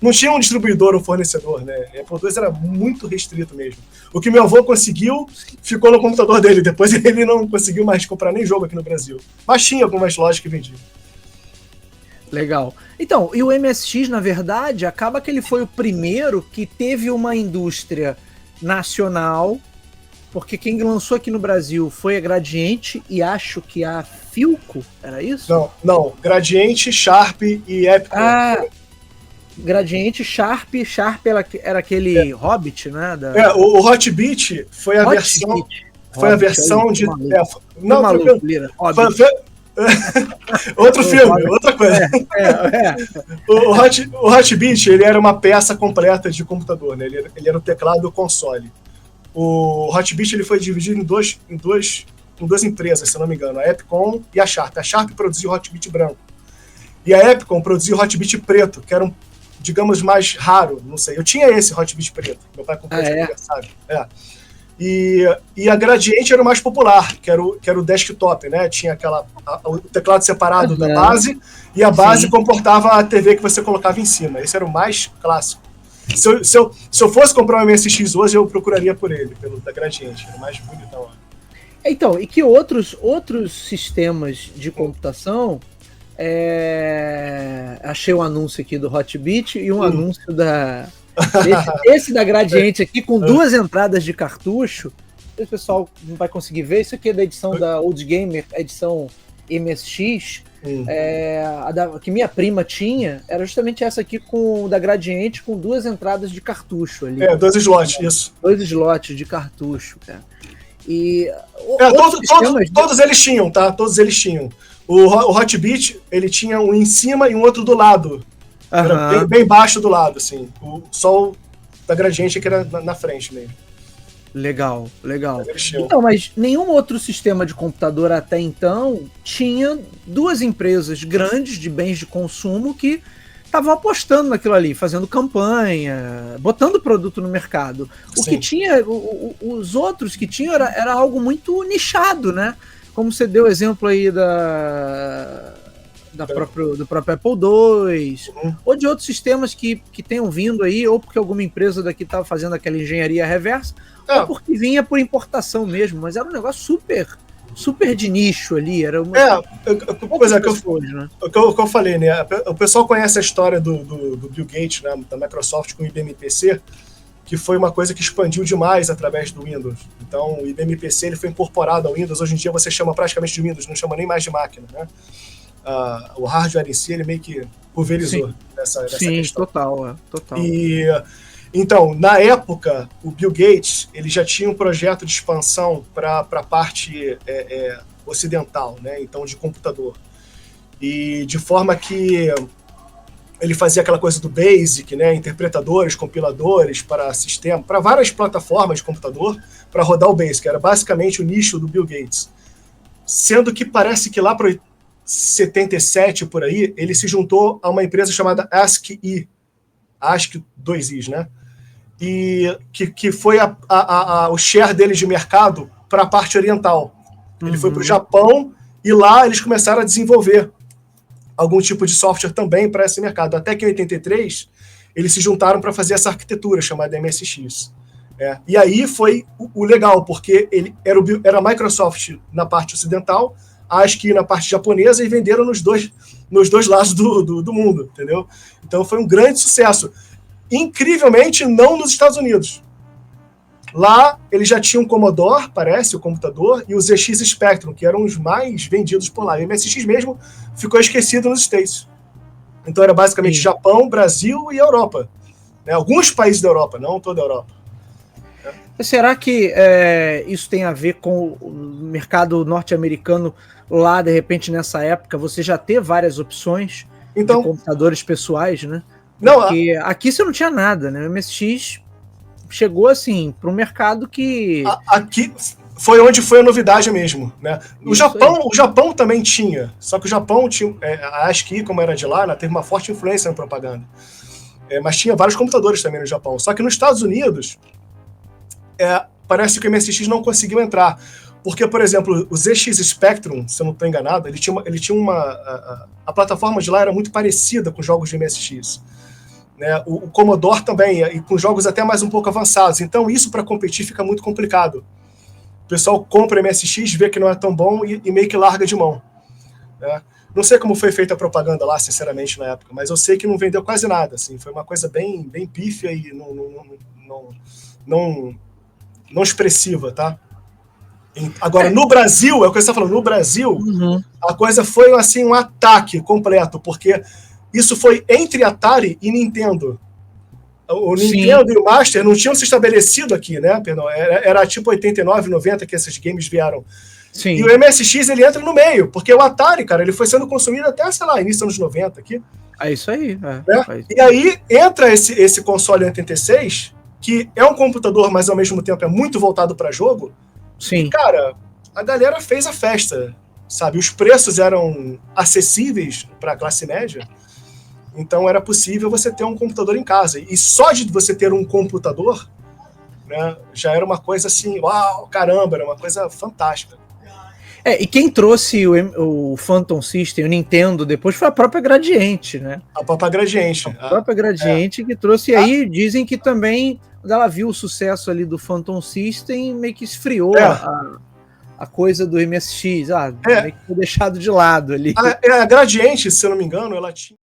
não tinha um distribuidor ou fornecedor, né? A Apple II era muito restrito mesmo. O que meu avô conseguiu, ficou no computador dele. Depois ele não conseguiu mais comprar nem jogo aqui no Brasil. Mas tinha algumas lojas que vendiam. Legal. Então, e o MSX, na verdade, acaba que ele foi o primeiro que teve uma indústria nacional, porque quem lançou aqui no Brasil foi a Gradiente e acho que a Philco, era isso? Não. Gradiente, Sharp e Epicon. Gradiente, Sharp era aquele Hobbit, né? O Hot Beat foi a versão... Foi a versão de... Não, maluco, Lira. Outro filme, outra coisa. O Hot Beat, ele era uma peça completa de computador, né? Ele era o teclado e o console. O Hot Beat ele foi dividido em duas empresas, se eu não me engano, a Epicon e a Sharp. A Sharp produzia o Hot Beat branco. E a Epicon produzia o Hot Beat preto, que era um, digamos, mais raro, não sei. Eu tinha esse Hot Beat preto, meu pai comprou de aniversário. E a Gradiente era o mais popular, que era o desktop, né? Tinha o teclado separado da base, e a base comportava a TV que você colocava em cima. Esse era o mais clássico. Se eu fosse comprar um MSX hoje, eu procuraria por ele, pelo da Gradiente, era o mais bonitão. Então, e que outros sistemas de computação, achei um anúncio aqui do Hot Beat e um anúncio esse da Gradiente aqui, com 2 entradas de cartucho. O pessoal não vai conseguir ver, isso aqui é da edição da Old Gamer, a edição MSX, que minha prima tinha, era justamente essa aqui da Gradiente, com 2 entradas de cartucho ali. 2 slots, isso. 2 slots de cartucho, cara. E todos eles tinham, tá? Todos eles tinham. O Hot Beat, ele tinha um em cima e um outro do lado. Era bem baixo do lado, assim. Só o da Gradiente que era na frente mesmo. Legal. Então, mas nenhum outro sistema de computador até então tinha 2 empresas grandes de bens de consumo que estavam apostando naquilo ali, fazendo campanha, botando produto no mercado. O que tinha, os outros que tinham era algo muito nichado, né? Como você deu o exemplo aí do próprio Apple II, ou de outros sistemas que tenham vindo aí, ou porque alguma empresa daqui estava fazendo aquela engenharia reversa, ou porque vinha por importação mesmo, mas era um negócio super de nicho ali, era uma... Pois é, o que eu falei, né? O pessoal conhece a história do Bill Gates, né, da Microsoft com o IBM PC, que foi uma coisa que expandiu demais através do Windows. Então, o IBM PC ele foi incorporado ao Windows. Hoje em dia você chama praticamente de Windows, não chama nem mais de máquina, né? O hardware em si, ele meio que pulverizou nessa questão. Total. Então, na época, o Bill Gates ele já tinha um projeto de expansão para a parte ocidental, né? Então, de computador. E de forma que ele fazia aquela coisa do BASIC, né? Interpretadores, compiladores para sistema, para várias plataformas de computador, para rodar o BASIC. Era basicamente o nicho do Bill Gates. Sendo que parece que lá para 77, por aí, ele se juntou a uma empresa chamada ASCII, ASCII 2Is, né? E que foi o share deles de mercado para a parte oriental. Ele foi para o Japão e lá eles começaram a desenvolver algum tipo de software também para esse mercado. Até que em 83, eles se juntaram para fazer essa arquitetura chamada MSX. E aí foi o legal, porque ele era a Microsoft na parte ocidental, a ASCII na parte japonesa, e venderam nos dois lados do mundo, entendeu? Então foi um grande sucesso. Incrivelmente, não nos Estados Unidos. Lá, eles já tinham o Commodore, parece, o computador, e o ZX Spectrum, que eram os mais vendidos por lá. E o MSX mesmo ficou esquecido nos States. Então era basicamente Japão, Brasil e Europa. Né? Alguns países da Europa, não toda a Europa. Será que isso tem a ver com o mercado norte-americano lá, de repente, nessa época, você já ter várias opções de computadores pessoais, né? Porque aqui você não tinha nada, né? O MSX chegou, assim, para um mercado que... Aqui foi onde foi a novidade mesmo, né? O Japão também tinha, só que o Japão tinha... a ASCII, como era de lá, né, teve uma forte influência na propaganda. Mas tinha vários computadores também no Japão. Só que nos Estados Unidos... parece que o MSX não conseguiu entrar. Porque, por exemplo, o ZX Spectrum, se eu não estou enganado, ele tinha a plataforma de lá era muito parecida com jogos de MSX. né? O Commodore também, e com jogos até mais um pouco avançados. Então isso para competir fica muito complicado. O pessoal compra MSX, vê que não é tão bom e meio que larga de mão, né? Não sei como foi feita a propaganda lá, sinceramente, na época, mas eu sei que não vendeu quase nada, assim, foi uma coisa bem pífia e não expressiva, tá? Agora, no Brasil, é o que você está falando, no Brasil, a coisa foi assim um ataque completo, porque isso foi entre Atari e Nintendo. O Nintendo e o Master não tinham se estabelecido aqui, né? Perdão, era tipo 89, 90 que esses games vieram. Sim. E o MSX, ele entra no meio, porque o Atari, cara, ele foi sendo consumido até, sei lá, início dos anos 90 aqui. É isso aí. Né? E aí entra esse console 86, que é um computador, mas ao mesmo tempo é muito voltado para jogo. Sim. E, cara, a galera fez a festa, sabe? Os preços eram acessíveis para a classe média, então era possível você ter um computador em casa. E só de você ter um computador, né, já era uma coisa assim, uau, caramba, era uma coisa fantástica. E quem trouxe o Phantom System, o Nintendo, depois foi a própria Gradiente, né? A própria Gradiente. A própria Gradiente que trouxe. E aí dizem que também, quando ela viu o sucesso ali do Phantom System, meio que esfriou a coisa do MSX. Meio que foi deixado de lado ali. A Gradiente, se eu não me engano, ela tinha